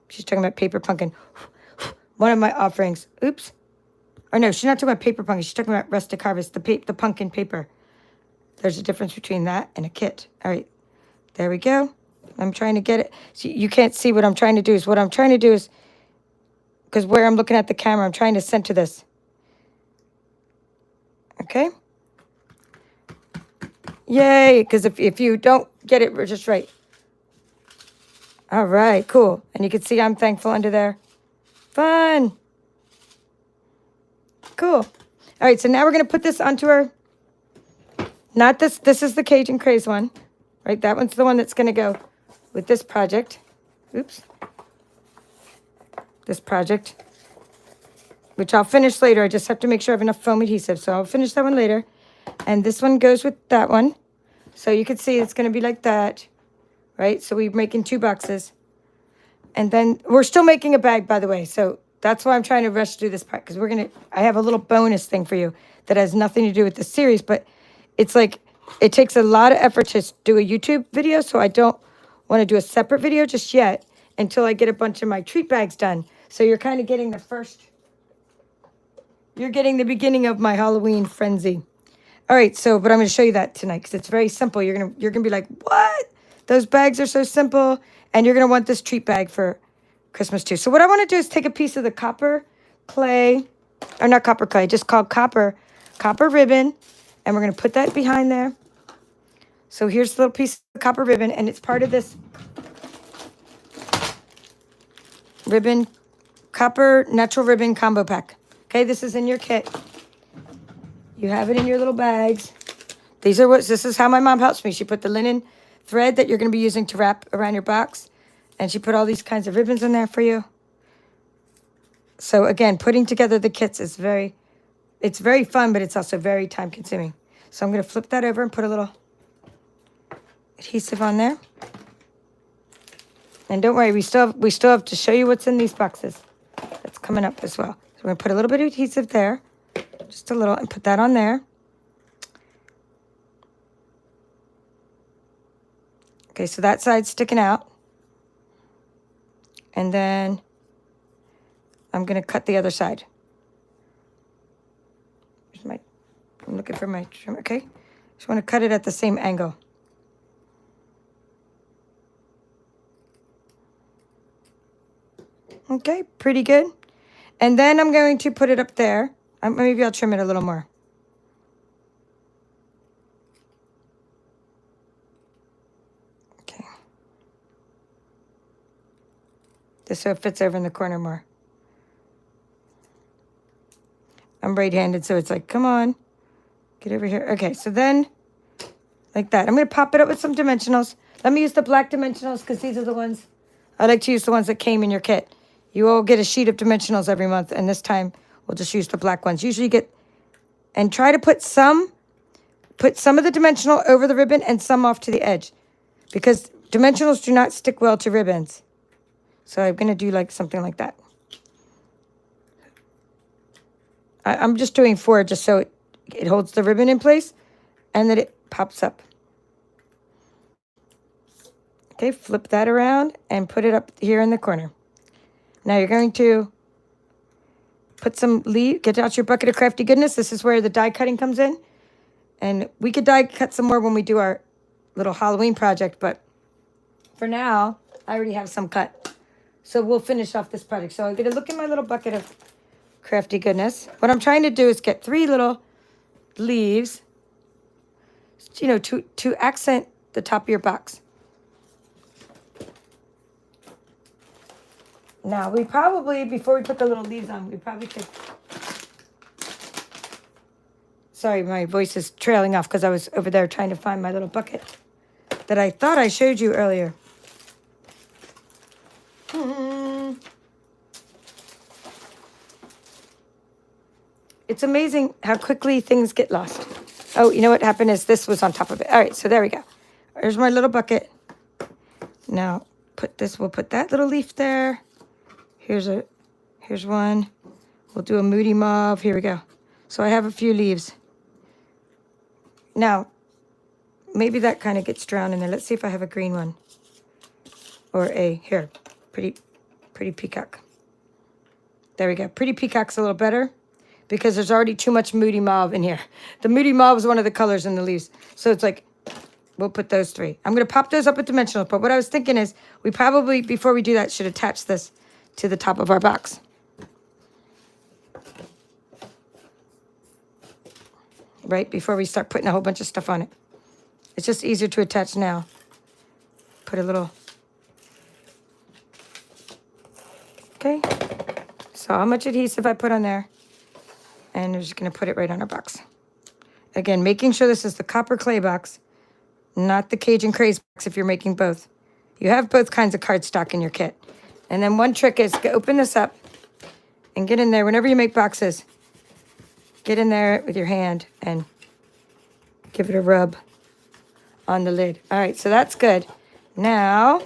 She's talking about paper pumpkin. One of my offerings. Oops. Or no, she's not talking about paper pumpkin. She's talking about rustic harvest, the pumpkin paper. There's a difference between that and a kit. All right. There we go. I'm trying to get it. So you can't see what I'm trying to do. What I'm trying to do is, because where I'm looking at the camera, I'm trying to center this. Okay. Yay, because if you don't get it just right. All right, cool. And you can see I'm thankful under there. Fun. Cool. All right, so now we're going to put this onto our, not this, this is the Cajun Craze one, right? That one's the one that's going to go with this project. Oops. This project, which I'll finish later. I just have to make sure I have enough foam adhesive, so I'll finish that one later. And this one goes with that one. So you can see it's going to be like that, right? So we're making 2 boxes. And then we're still making a bag, by the way. So that's why I'm trying to rush through this part, because I have a little bonus thing for you that has nothing to do with the series, but it's like, it takes a lot of effort to do a YouTube video, so I don't want to do a separate video just yet until I get a bunch of my treat bags done. So you're kind of getting you're getting the beginning of my Halloween frenzy. All right, so, but I'm going to show you that tonight because it's very simple. You're going to be like, what? Those bags are so simple. And you're going to want this treat bag for Christmas too. So what I want to do is take a piece of the copper clay, or not copper clay, just called copper ribbon. And we're going to put that behind there. So here's the little piece of copper ribbon, and it's part of this ribbon, copper natural ribbon combo pack. Okay, this is in your kit. You have it in your little bags. This is how my mom helps me. She put the linen thread that you're going to be using to wrap around your box, and she put all these kinds of ribbons in there for you. So again, putting together the kits is it's very fun, but it's also very time consuming. So I'm going to flip that over and put a little adhesive on there. And don't worry, we still have to show you what's in these boxes. That's coming up as well. So we're going to put a little bit of adhesive there, just a little, and put that on there. Okay, so that side's sticking out. And then I'm going to cut the other side. I'm looking for my trim, okay? Just want to cut it at the same angle. Okay, pretty good. And then I'm going to put it up there. Maybe I'll trim it a little more. Okay. Just so it fits over in the corner more. I'm right-handed, so it's like, come on. Get over here. Okay, so then, like that. I'm going to pop it up with some dimensionals. Let me use the black dimensionals because these are the ones. I like to use the ones that came in your kit. You all get a sheet of dimensionals every month, and this time we'll just use the black ones. Usually and try to put some of the dimensional over the ribbon and some off to the edge, because dimensionals do not stick well to ribbons. So I'm going to do like something like that. I'm just doing 4 just so it holds the ribbon in place and that it pops up. Okay, flip that around and put it up here in the corner. Now you're going to put some leaf, get out your bucket of crafty goodness. This is where the die cutting comes in. And we could die cut some more when we do our little Halloween project, but for now, I already have some cut. So we'll finish off this project. So I'm going to look in my little bucket of crafty goodness. What I'm trying to do is get 3 little leaves, you know, to accent the top of your box. Now, we probably, before we put the little leaves on, we probably could... Sorry, my voice is trailing off because I was over there trying to find my little bucket that I thought I showed you earlier. It's amazing how quickly things get lost. Oh, you know what happened is this was on top of it. All right, so there we go. There's my little bucket. Now, we'll put that little leaf there. Here's one. We'll do a moody mauve. Here we go. So I have a few leaves. Now, maybe that kind of gets drowned in there. Let's see if I have a green one. Or here, pretty peacock. There we go. Pretty peacock's a little better because there's already too much moody mauve in here. The moody mauve is one of the colors in the leaves. So it's like, we'll put those 3. I'm going to pop those up with dimensional. But what I was thinking is we probably, before we do that, should attach this to the top of our box. Right? Before we start putting a whole bunch of stuff on it. It's just easier to attach now. Put a little... Okay. So how much adhesive I put on there. And I'm just going to put it right on our box. Again, making sure this is the copper clay box, not the Cajun Craze box if you're making both. You have both kinds of cardstock in your kit. And then one trick is to open this up and get in there. Whenever you make boxes, get in there with your hand and give it a rub on the lid. All right, so that's good. Now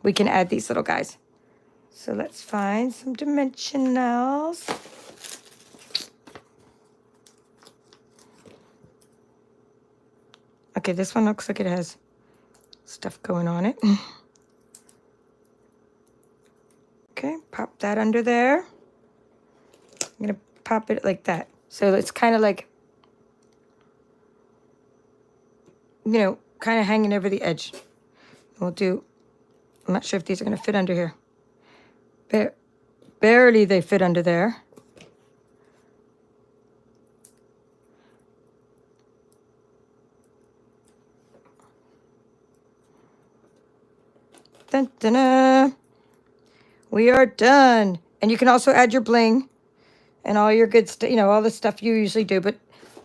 we can add these little guys. So let's find some dimensionals. Okay, this one looks like it has stuff going on it. Okay, pop that under there. I'm going to pop it like that. So it's kind of like, you know, kind of hanging over the edge. We'll do, I'm not sure if these are going to fit under here. Barely they fit under there. Dun, dun, dun. We are done. And you can also add your bling and all your good stuff, you know, all the stuff you usually do. But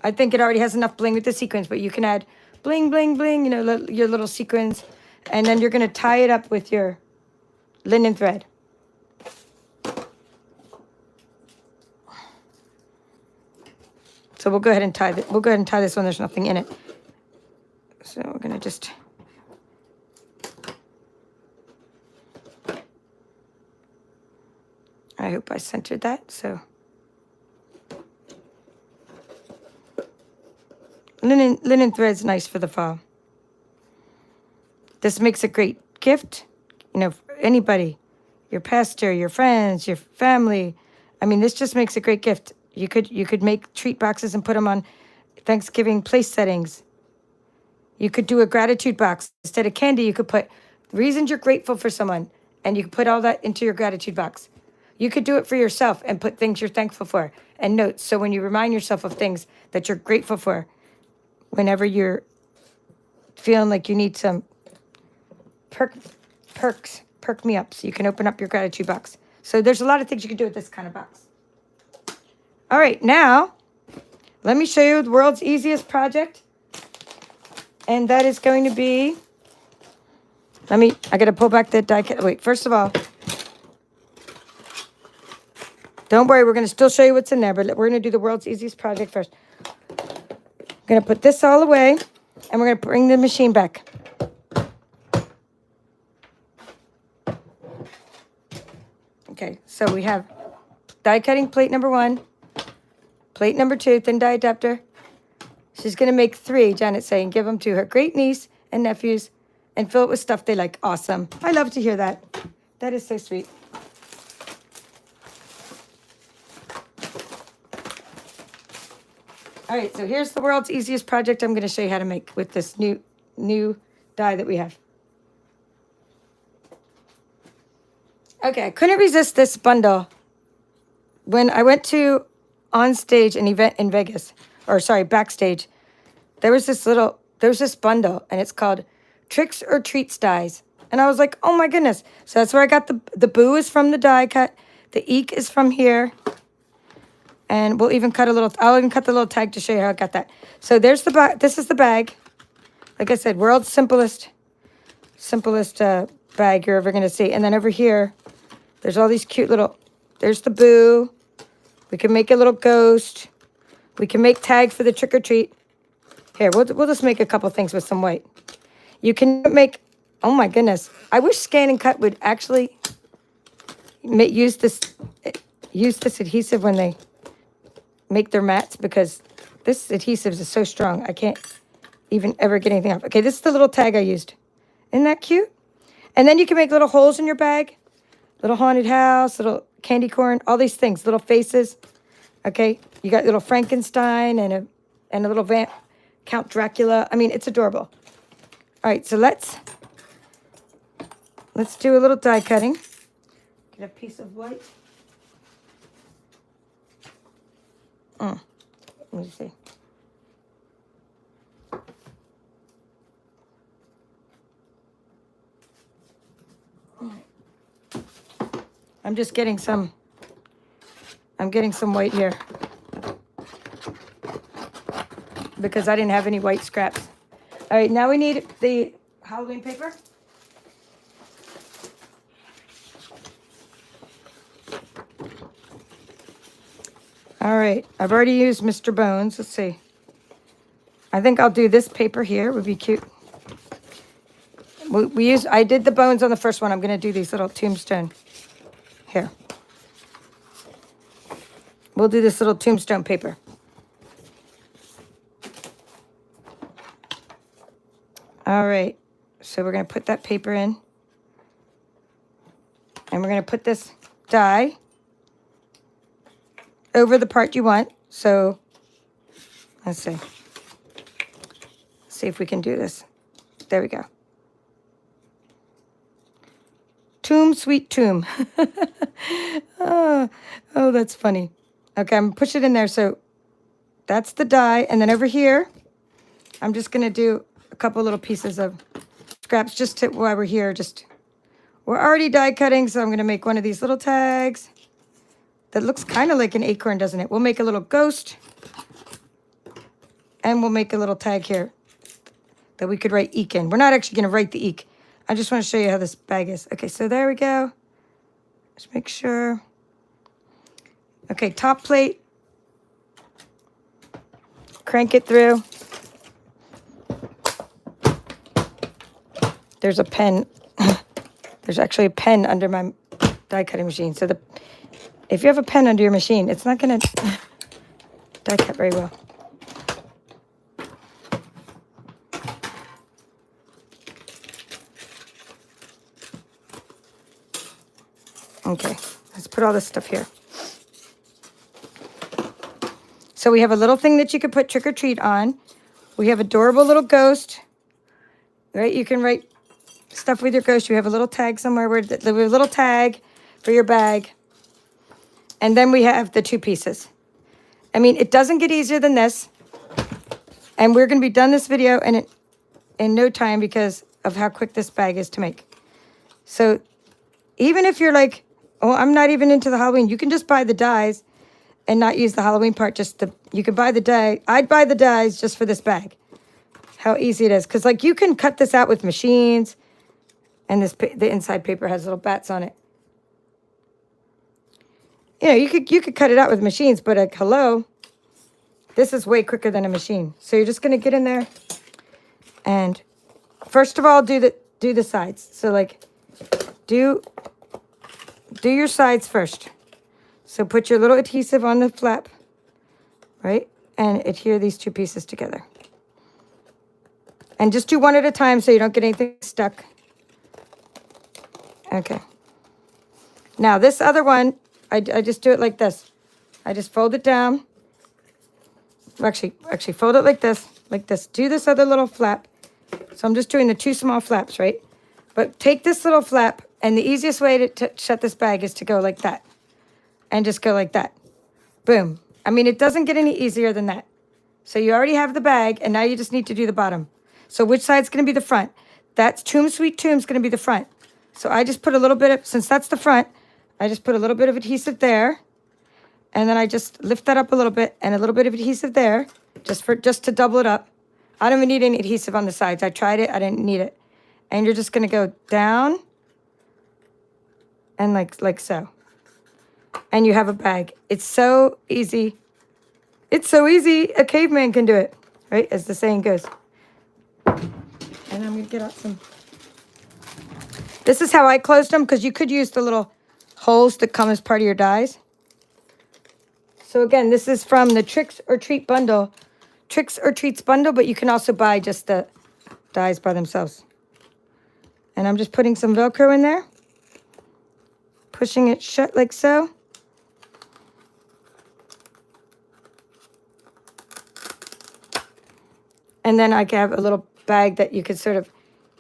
I think it already has enough bling with the sequins. But you can add bling, bling, bling, you know, your little sequins. And then you're going to tie it up with your linen thread. So we'll go ahead and tie this. We'll go ahead and tie this when there's nothing in it. So we're going to just... I hope I centered that, so. Linen thread's nice for the fall. This makes a great gift, you know, for anybody, your pastor, your friends, your family. I mean, this just makes a great gift. You could make treat boxes and put them on Thanksgiving place settings. You could do a gratitude box. Instead of candy, you could put reasons you're grateful for someone, and you could put all that into your gratitude box. You could do it for yourself and put things you're thankful for and notes. So when you remind yourself of things that you're grateful for, whenever you're feeling like you need some perk me up, so you can open up your gratitude box. So there's a lot of things you can do with this kind of box. All right, now let me show you the world's easiest project. And that is going to be, I got to pull back the die cut. Wait, first of all, don't worry, we're going to still show you what's in there, but we're going to do the world's easiest project first. I'm going to put this all away, and we're going to bring the machine back. Okay, so we have die cutting plate number 1, plate number 2, thin die adapter. She's going to make 3, Janet's saying, give them to her great niece and nephews and fill it with stuff they like. Awesome. I love to hear that. That is so sweet. All right, so here's the world's easiest project I'm going to show you how to make with this new die that we have. Okay, I couldn't resist this bundle. When I went to on stage an event in Vegas, or sorry, backstage, there was this bundle, and it's called Tricks or Treats dies. And I was like, oh my goodness. So that's where I got the boo is from the die cut. The eek is from here. And we'll even cut I'll even cut the little tag to show you how I got that. So there's the bag. This is the bag. Like I said, world's simplest bag you're ever going to see. And then over here, there's all these cute there's the boo. We can make a little ghost. We can make tag for the trick or treat. Here, we'll just make a couple things with some white. You can make, oh my goodness. I wish ScanNCut would actually use this adhesive when they make their mats, because this adhesive is so strong. I can't even ever get anything off. Okay, this is the little tag I used. Isn't that cute? And then you can make little holes in your bag. Little haunted house, little candy corn, all these things, little faces. Okay, you got little Frankenstein and a little Count Dracula. I mean, it's adorable. All right, so let's do a little die cutting. Get a piece of white. Let me see. I'm getting some white here because I didn't have any white scraps. All right, now we need the Halloween paper. All right, I've already used Mr. Bones. Let's see. I think I'll do this paper here. Would be cute. I did the bones on the first one. I'm going to do these little tombstone here. We'll do this little tombstone paper. All right, so we're going to put that paper in. And we're going to put this die over the part you want. So let's see. See if we can do this. There we go. Tomb, sweet tomb. oh, that's funny. Okay, I'm going to push it in there. So that's the die. And then over here, I'm just going to do a couple little pieces of scraps just to, while we're here. We're already die cutting, so I'm going to make one of these little tags. That looks kind of like an acorn, doesn't it? We'll make a little ghost. And we'll make a little tag here that we could write eek in. We're not actually going to write the eek. I just want to show you how this bag is. Okay, so there we go. Just make sure. Okay, top plate. Crank it through. There's a pen. There's actually a pen under my die cutting machine. So if you have a pen under your machine, it's not going to die cut very well. Okay, let's put all this stuff here. So we have a little thing that you could put trick or treat on. We have adorable little ghost, right? You can write stuff with your ghost. You have a little tag somewhere we have a little tag for your bag. And then we have the two pieces. I mean, it doesn't get easier than this. And we're going to be done this video in no time because of how quick this bag is to make. So even if you're like, oh, I'm not even into the Halloween, you can just buy the dies and not use the Halloween part. You can buy the die. I'd buy the dies just for this bag. How easy it is. Because like you can cut this out with machines. And the inside paper has little bats on it. You know, you could cut it out with machines, but like, hello, this is way quicker than a machine. So you're just gonna get in there, and first of all, do the sides. So like, do your sides first. So put your little adhesive on the flap, right, and adhere these two pieces together. And just do one at a time so you don't get anything stuck. Okay. Now this other one, I just do it like this. I just fold it down. Actually, fold it like this, like this. Do this other little flap. So I'm just doing the 2 small flaps, right? But take this little flap, and the easiest way to shut this bag is to go like that. And just go like that. Boom. I mean, it doesn't get any easier than that. So you already have the bag, and now you just need to do the bottom. So which side's going to be the front? That's Tomb Sweet Tomb's going to be the front. So I just put a little bit of, since that's the front, I just put a little bit of adhesive there. And then I just lift that up a little bit and a little bit of adhesive there, just to double it up. I don't even need any adhesive on the sides. I tried it, I didn't need it. And you're just gonna go down and like so. And you have a bag. It's so easy. It's so easy, a caveman can do it, right? As the saying goes. And I'm gonna get out some. This is how I closed them, because you could use the little holes that come as part of your dies. So again, this is from the Tricks or Treats bundle, but you can also buy just the dies by themselves. And I'm just putting some Velcro in there, pushing it shut like so. And then I have a little bag that you could sort of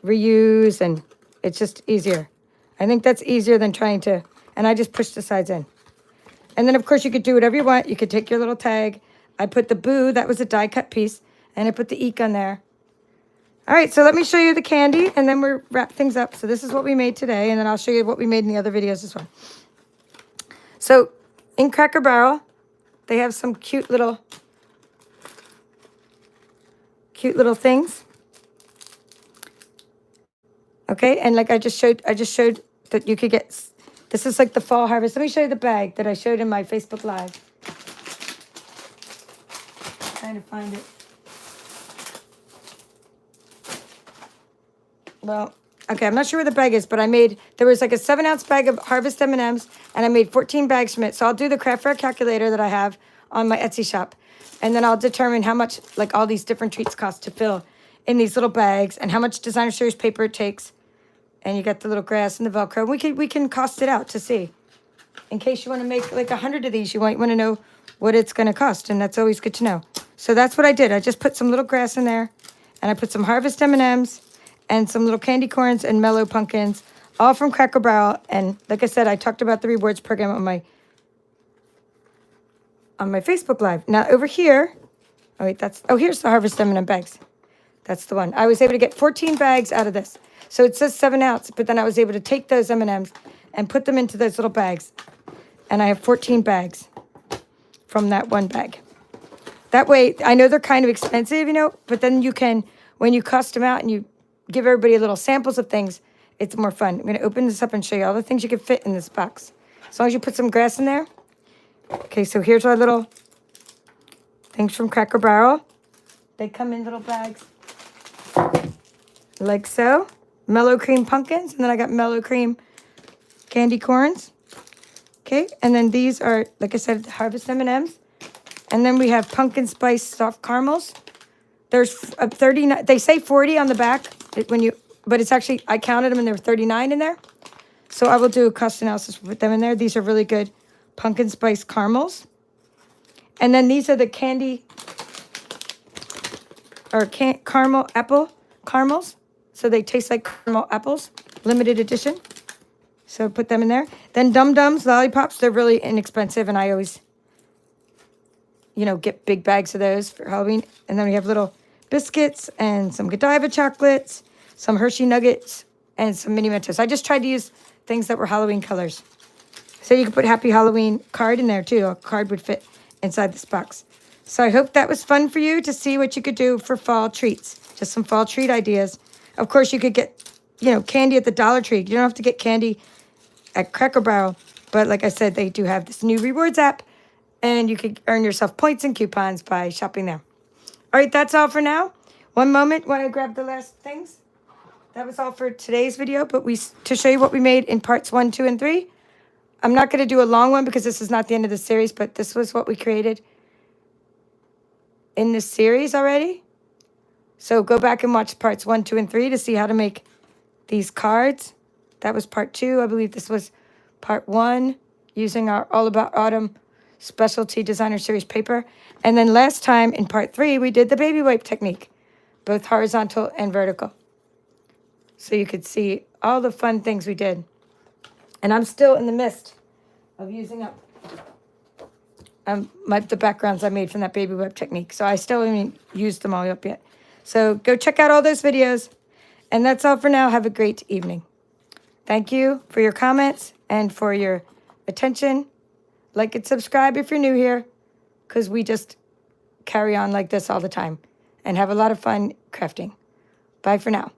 reuse, and it's just easier. I think that's easier than trying to, and I just push the sides in. And then, of course, you could do whatever you want. You could take your little tag. I put the boo, that was a die cut piece, and I put the eek on there. All right, so let me show you the candy, and then we'll wrap things up. So this is what we made today, and then I'll show you what we made in the other videos as well. So in Cracker Barrel, they have some cute little things. Okay, and like I just showed that you could get. This is like the fall harvest. Let me show you the bag that I showed in my Facebook Live. Trying to find it. Well, okay, I'm not sure where the bag is, but there was like a 7-ounce bag of Harvest M&Ms, and I made 14 bags from it. So I'll do the craft fair calculator that I have on my Etsy shop, and then I'll determine how much like all these different treats cost to fill in these little bags, and how much designer series paper it takes. And you got the little grass and the Velcro. We can cost it out to see. In case you want to make like 100 of these, you might want to know what it's going to cost, and that's always good to know. So that's what I did. I just put some little grass in there, and I put some Harvest M&Ms and some little candy corns and mellow pumpkins, all from Cracker Barrel. And like I said, I talked about the rewards program on my Facebook Live. Now over here, here's the Harvest M&M bags. That's the one. I was able to get 14 bags out of this. So it says 7 ounce, but then I was able to take those M&Ms and put them into those little bags. And I have 14 bags from that one bag. That way, I know they're kind of expensive, but then you can, when you cost them out and you give everybody little samples of things, it's more fun. I'm going to open this up and show you all the things you can fit in this box. As long as you put some grass in there. Okay, so here's our little things from Cracker Barrel. They come in little bags like so. Mellow cream pumpkins, and then I got mellow cream candy corns. Okay, and then these are, like I said, Harvest M&Ms. And then we have pumpkin spice soft caramels. There's 39, they say 40 on the back, but it's actually, I counted them and there were 39 in there. So I will do a cost analysis with them in there. These are really good pumpkin spice caramels. And then these are the candy, or caramel apple caramels. So they taste like caramel apples, limited edition. So put them in there. Then Dum Dums, lollipops, they're really inexpensive, and I always, get big bags of those for Halloween. And then we have little biscuits and some Godiva chocolates, some Hershey nuggets, and some mini Mentos. I just tried to use things that were Halloween colors. So you can put Happy Halloween card in there too. A card would fit inside this box. So I hope that was fun for you to see what you could do for fall treats. Just some fall treat ideas. Of course, you could get, candy at the Dollar Tree. You don't have to get candy at Cracker Barrel. But like I said, they do have this new rewards app, and you could earn yourself points and coupons by shopping there. All right, that's all for now. One moment when I grab the last things. That was all for today's video, but to show you what we made in parts 1, 2, and 3. I'm not going to do a long one because this is not the end of the series, but this was what we created in this series already. So go back and watch parts 1, 2, and 3 to see how to make these cards. That was part 2. I believe this was part 1, using our All About Autumn Specialty Designer Series paper. And then last time in part 3, we did the baby wipe technique, both horizontal and vertical. So you could see all the fun things we did. And I'm still in the midst of using up the backgrounds I made from that baby web technique. So I still haven't used them all up yet. So go check out all those videos. And that's all for now. Have a great evening. Thank you for your comments and for your attention. Like and subscribe if you're new here, because we just carry on like this all the time and have a lot of fun crafting. Bye for now.